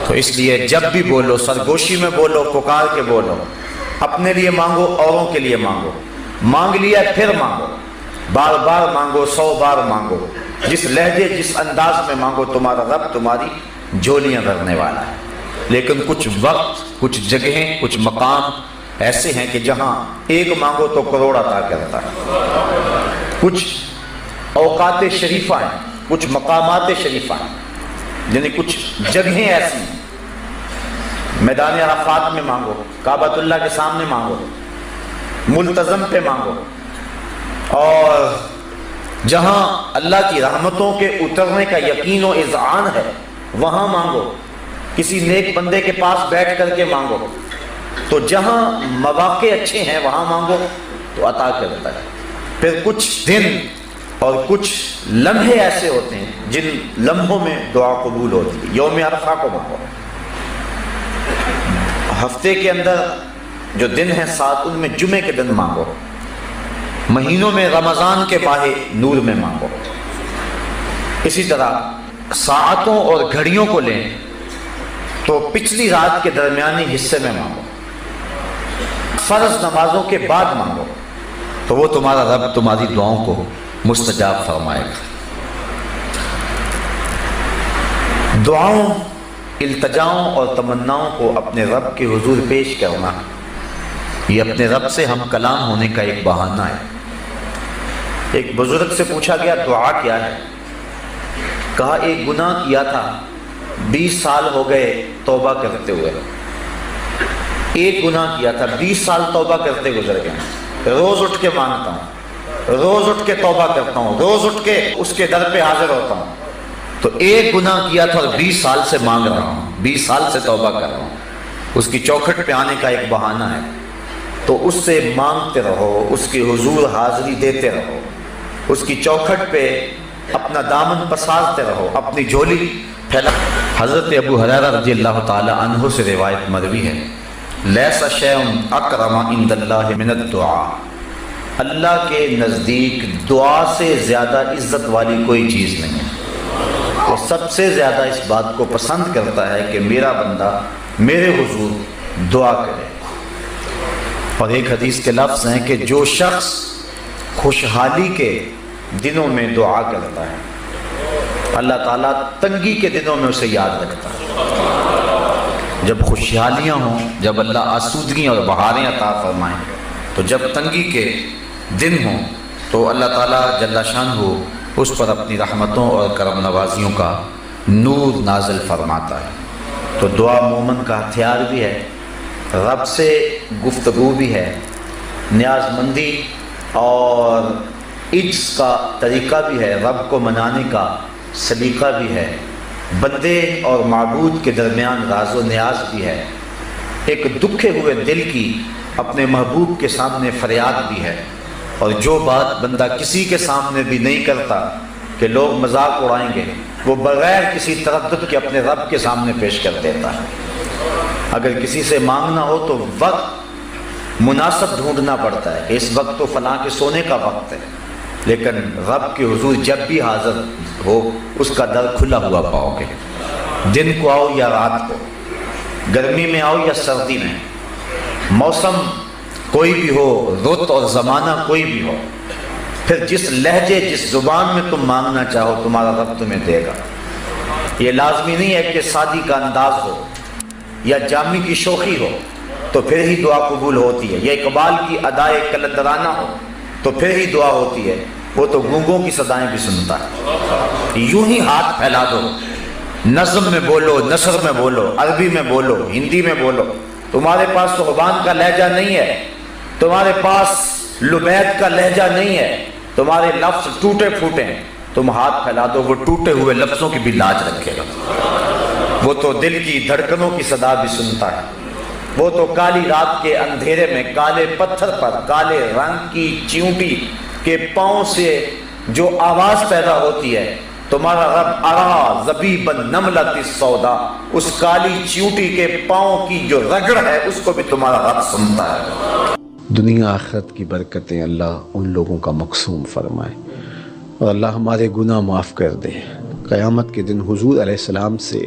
تو اس لیے جب بھی بولو سرگوشی میں بولو، پکار کے بولو، اپنے لیے مانگو، اوروں کے لیے مانگو، مانگ لیا پھر مانگو، بار بار مانگو، 100 بار مانگو، جس لہجے جس انداز میں مانگو، تمہارا رب تمہاری جھولیاں بھرنے والا ہے۔ لیکن کچھ وقت، کچھ جگہیں، کچھ مقام ایسے ہیں کہ جہاں ایک مانگو تو کروڑ عطا کرتا ہے۔ کچھ اوقات شریفہ ہیں، کچھ مقامات شریفہ ہیں، یعنی کچھ جگہیں ایسی ہیں۔ میدان عرفات میں مانگو، کعبۃ اللہ کے سامنے مانگو، ملتزم پہ مانگو، اور جہاں اللہ کی رحمتوں کے اترنے کا یقین و اذعان ہے وہاں مانگو، کسی نیک بندے کے پاس بیٹھ کر کے مانگو۔ تو جہاں مواقع اچھے ہیں وہاں مانگو تو عطا کرتا ہے۔ پھر کچھ دن اور کچھ لمحے ایسے ہوتے ہیں جن لمحوں میں دعا قبول ہوتی ہے۔ یوم عرفہ کو مانگو، ہفتے کے اندر جو دن ہیں 7 ان میں جمعے کے دن مانگو، مہینوں میں رمضان کے ماہ نور میں مانگو۔ اسی طرح ساعتوں اور گھڑیوں کو لیں تو پچھلی رات کے درمیانی حصے میں مانگو، فرض نمازوں کے بعد مانگو تو وہ تمہارا رب تمہاری دعاؤں کو مستجاب فرمائے گا۔ دعاؤں، التجاؤں اور تمناؤں کو اپنے رب کے حضور پیش کرنا، یہ اپنے رب سے ہم کلام ہونے کا ایک بہانہ ہے۔ ایک بزرگ سے پوچھا گیا دعا کیا ہے؟ کہا ایک گناہ کیا تھا، 20 سال ہو گئے توبہ کرتے ہوئے۔ ایک گناہ کیا تھا، 20 سال توبہ کرتے گزر گئے، روز اٹھ کے مانگتا ہوں، روز اٹھ کے توبہ کرتا ہوں، روز اٹھ کے اس کے در پہ حاضر ہوتا ہوں۔ تو ایک گناہ کیا تھا اور 20 سال سے مانگ رہا ہوں، 20 سال سے توبہ کر رہا ہوں۔ اس کی چوکھٹ پہ آنے کا ایک بہانہ ہے، تو اس سے مانگتے رہو، اس کے حضور حاضری دیتے رہو، اس کی چوکھٹ پہ اپنا دامن پسارتے رہو، اپنی جھولی پھیلا۔ حضرت ابو ہریرہ رضی اللہ تعالی عنہ سے روایت مروی ہے، لیس شیء اکرم عند اللہ من الدعاء، اللہ کے نزدیک دعا سے زیادہ عزت والی کوئی چیز نہیں ہے۔ وہ سب سے زیادہ اس بات کو پسند کرتا ہے کہ میرا بندہ میرے حضور دعا کرے۔ اور ایک حدیث کے لفظ ہیں کہ جو شخص خوشحالی کے دنوں میں دعا کرتا ہے اللہ تعالیٰ تنگی کے دنوں میں اسے یاد رکھتا ہے۔ جب خوشحالیاں ہوں، جب اللہ آسودگی اور بہاریں عطا فرمائیں، تو جب تنگی کے دن ہوں تو اللہ تعالیٰ جل شانہ اس پر اپنی رحمتوں اور کرم نوازیوں کا نور نازل فرماتا ہے۔ تو دعا مومن کا ہتھیار بھی ہے، رب سے گفتگو بھی ہے، نیاز مندی اور عجز کا طریقہ بھی ہے، رب کو منانے کا سلیقہ بھی ہے، بندے اور معبود کے درمیان راز و نیاز بھی ہے، ایک دکھے ہوئے دل کی اپنے محبوب کے سامنے فریاد بھی ہے، اور جو بات بندہ کسی کے سامنے بھی نہیں کرتا کہ لوگ مذاق اڑائیں گے، وہ بغیر کسی تردد کے اپنے رب کے سامنے پیش کر دیتا ہے۔ اگر کسی سے مانگنا ہو تو وقت مناسب ڈھونڈنا پڑتا ہے کہ اس وقت تو فلاں کے سونے کا وقت ہے، لیکن رب کے حضور جب بھی حاضر ہو اس کا در کھلا ہوا پاؤ گے، دن کو آؤ یا رات کو، گرمی میں آؤ یا سردی میں، موسم کوئی بھی ہو، رت اور زمانہ کوئی بھی ہو، پھر جس لہجے جس زبان میں تم مانگنا چاہو تمہارا رب تمہیں دے گا۔ یہ لازمی نہیں ہے کہ شادی کا انداز ہو یا جامی کی شوخی ہو تو پھر ہی دعا قبول ہوتی ہے، یا اقبال کی ادائے کلندرانہ ہو تو پھر ہی دعا ہوتی ہے، وہ تو گونگوں کی صدائیں بھی سنتا ہے۔ یوں ہی ہاتھ پھیلا دو، نظم میں بولو، نثر میں بولو، عربی میں بولو، ہندی میں بولو، تمہارے پاس تو زبان کا لہجہ نہیں ہے، تمہارے پاس لبید کا لہجہ نہیں ہے، تمہارے لفظ ٹوٹے پھوٹے ہیں، تم ہاتھ پھیلا دو، وہ ٹوٹے ہوئے لفظوں کی بھی لاج رکھے گا، وہ تو دل کی دھڑکنوں کی صدا بھی سنتا ہے، وہ تو کالی رات کے اندھیرے میں کالے پتھر پر کالے رنگ کی چیونٹی کے پاؤں سے جو آواز پیدا ہوتی ہے، تمہارا رب ارا زبیبا نملۃ السودا، اس کالی چیونٹی کے پاؤں کی جو رگڑ ہے اس کو بھی تمہارا رب سنتا ہے۔ دنیا آخرت کی برکتیں اللہ ان لوگوں کا مقسوم فرمائے، اور اللہ ہمارے گناہ معاف کر دے۔ قیامت کے دن حضور علیہ السلام سے